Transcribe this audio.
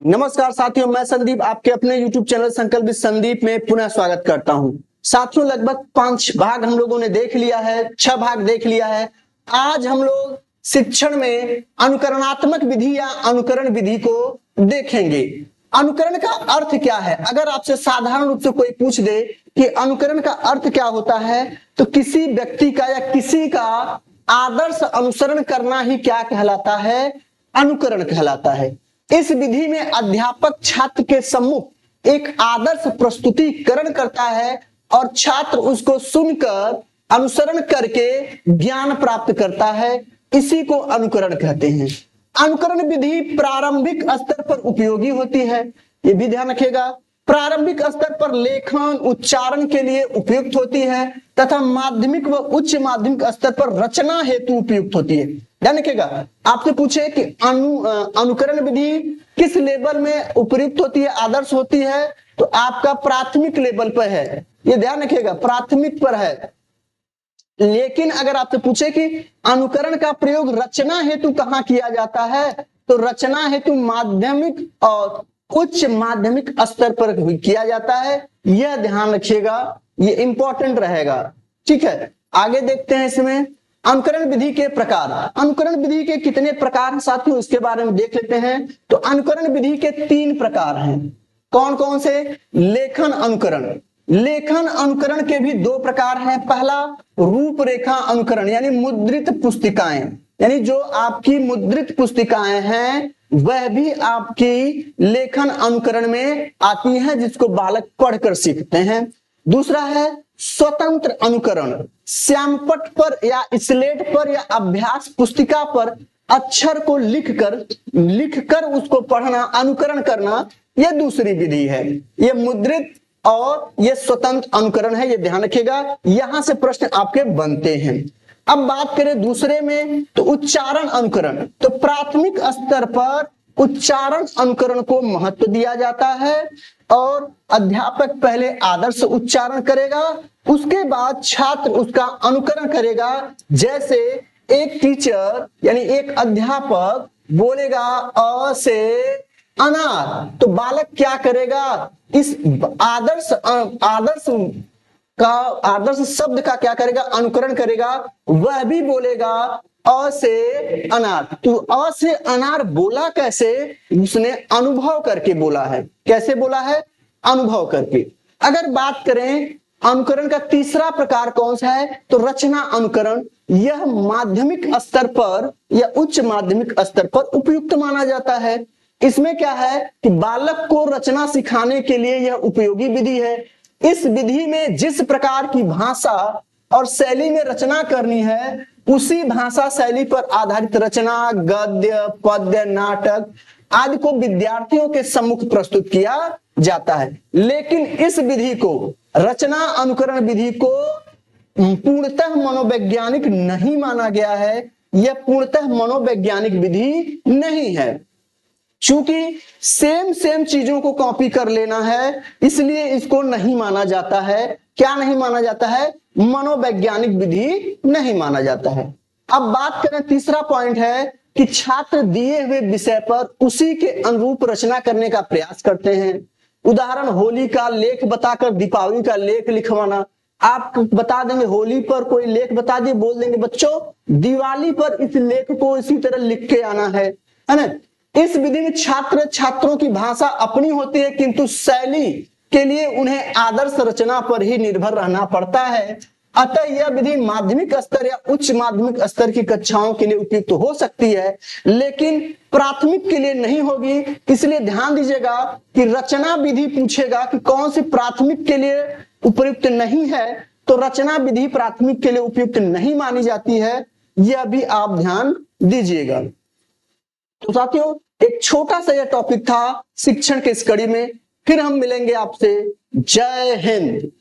नमस्कार साथियों, मैं संदीप आपके अपने YouTube चैनल संकल्प विद संदीप में पुनः स्वागत करता हूं। साथियों, लगभग 5 भाग हम लोगों ने देख लिया है, 6 भाग देख लिया है। आज हम लोग शिक्षण में अनुकरणात्मक विधि या अनुकरण विधि को देखेंगे। अनुकरण का अर्थ क्या है? अगर आपसे साधारण रूप से कोई पूछ दे कि अनुकरण का अर्थ क्या होता है, तो किसी व्यक्ति का या किसी का आदर्श अनुसरण करना ही क्या कहलाता है? अनुकरण कहलाता है। इस विधि में अध्यापक छात्र के सम्मुख एक आदर्श प्रस्तुतिकरण करता है और छात्र उसको सुनकर अनुसरण करके ज्ञान प्राप्त करता है। इसी को अनुकरण कहते हैं। अनुकरण विधि प्रारंभिक स्तर पर उपयोगी होती है, ये भी ध्यान रखिएगा। प्रारंभिक स्तर पर लेखन उच्चारण के लिए उपयुक्त होती है तथा माध्यमिक व उच्च माध्यमिक स्तर पर रचना हेतु उपयुक्त होती है। ध्यान रखिएगा, आपसे पूछे कि अनुकरण विधि किस लेवल में उपयुक्त होती है, आदर्श होती है, तो आपका प्राथमिक लेवल पर है। ये ध्यान रखिएगा, प्राथमिक पर है। लेकिन अगर आपसे पूछे कि अनुकरण का प्रयोग रचना हेतु कहाँ किया जाता है, तो रचना हेतु माध्यमिक और उच्च माध्यमिक स्तर पर किया जाता है। यह ध्यान रखिएगा, ये इंपॉर्टेंट रहेगा। ठीक है, आगे देखते हैं इसमें अनुकरण विधि के प्रकार। अनुकरण विधि के कितने प्रकार हैं साथियों, इसके बारे में देख लेते हैं। तो अनुकरण विधि के 3 प्रकार हैं। कौन कौन से? लेखन अनुकरण। लेखन अनुकरण के भी 2 प्रकार हैं। पहला रूपरेखा अनुकरण, यानी मुद्रित पुस्तिकाएं, यानी जो आपकी मुद्रित पुस्तिकाएं हैं वह भी आपकी लेखन अनुकरण में आती हैं, जिसको बालक पढ़कर सीखते हैं। दूसरा है स्वतंत्र अनुकरण। श्यामपट पर या स्लेट पर या अभ्यास पुस्तिका पर अक्षर को लिखकर उसको पढ़ना, अनुकरण करना, यह दूसरी विधि है। यह मुद्रित और यह स्वतंत्र अनुकरण है, यह ध्यान रखिएगा। यहां से प्रश्न आपके बनते हैं। अब बात करें दूसरे में, तो उच्चारण अनुकरण। तो प्राथमिक स्तर पर उच्चारण अनुकरण को महत्व दिया जाता है और अध्यापक पहले आदर्श उच्चारण करेगा, उसके बाद छात्र उसका अनुकरण करेगा। जैसे एक टीचर यानी एक अध्यापक बोलेगा अ से अनार, तो बालक क्या करेगा? इस आदर्श शब्द का क्या करेगा? अनुकरण करेगा। वह भी बोलेगा अ से अनार। तो अ से अनार बोला कैसे? उसने अनुभव करके बोला है। कैसे बोला है? अनुभव करके। अगर बात करें अनुकरण का तीसरा प्रकार कौन सा है, तो रचना अनुकरण। यह माध्यमिक स्तर पर या उच्च माध्यमिक स्तर पर उपयुक्त माना जाता है। इसमें क्या है कि बालक को रचना सिखाने के लिए यह उपयोगी विधि है। इस विधि में जिस प्रकार की भाषा और शैली में रचना करनी है, उसी भाषा शैली पर आधारित रचना, गद्य, पद्य, नाटक आदि को विद्यार्थियों के सम्मुख प्रस्तुत किया जाता है। लेकिन इस विधि को, रचना अनुकरण विधि को पूर्णतः मनोवैज्ञानिक नहीं माना गया है। यह पूर्णतः मनोवैज्ञानिक विधि नहीं है। चूंकि सेम चीजों को कॉपी कर लेना है, इसलिए इसको नहीं माना जाता है। क्या नहीं माना जाता है? मनोवैज्ञानिक विधि नहीं माना जाता है। अब बात करें, तीसरा पॉइंट है कि छात्र दिए हुए विषय पर उसी के अनुरूप रचना करने का प्रयास करते हैं। उदाहरण, होली का लेख बताकर दीपावली का लेख लिखवाना। आप बता देंगे होली पर कोई लेख बता दिए, बोल देंगे बच्चों दिवाली पर इस लेख को इसी तरह लिख के आना है ना। इस विधि में छात्रों की भाषा अपनी होती है, किंतु शैली के लिए उन्हें आदर्श रचना पर ही निर्भर रहना पड़ता है। अतः यह विधि माध्यमिक स्तर या उच्च माध्यमिक स्तर की कक्षाओं के लिए उपयुक्त हो सकती है, लेकिन प्राथमिक के लिए नहीं होगी। इसलिए ध्यान दीजिएगा कि रचना विधि पूछेगा कि कौन सी प्राथमिक के लिए उपयुक्त नहीं है, तो रचना विधि प्राथमिक के लिए उपयुक्त नहीं मानी जाती है। यह भी आप ध्यान दीजिएगा। तो साथियों, एक छोटा सा यह टॉपिक था शिक्षण के इस कड़ी में। फिर हम मिलेंगे आपसे। जय हिंद।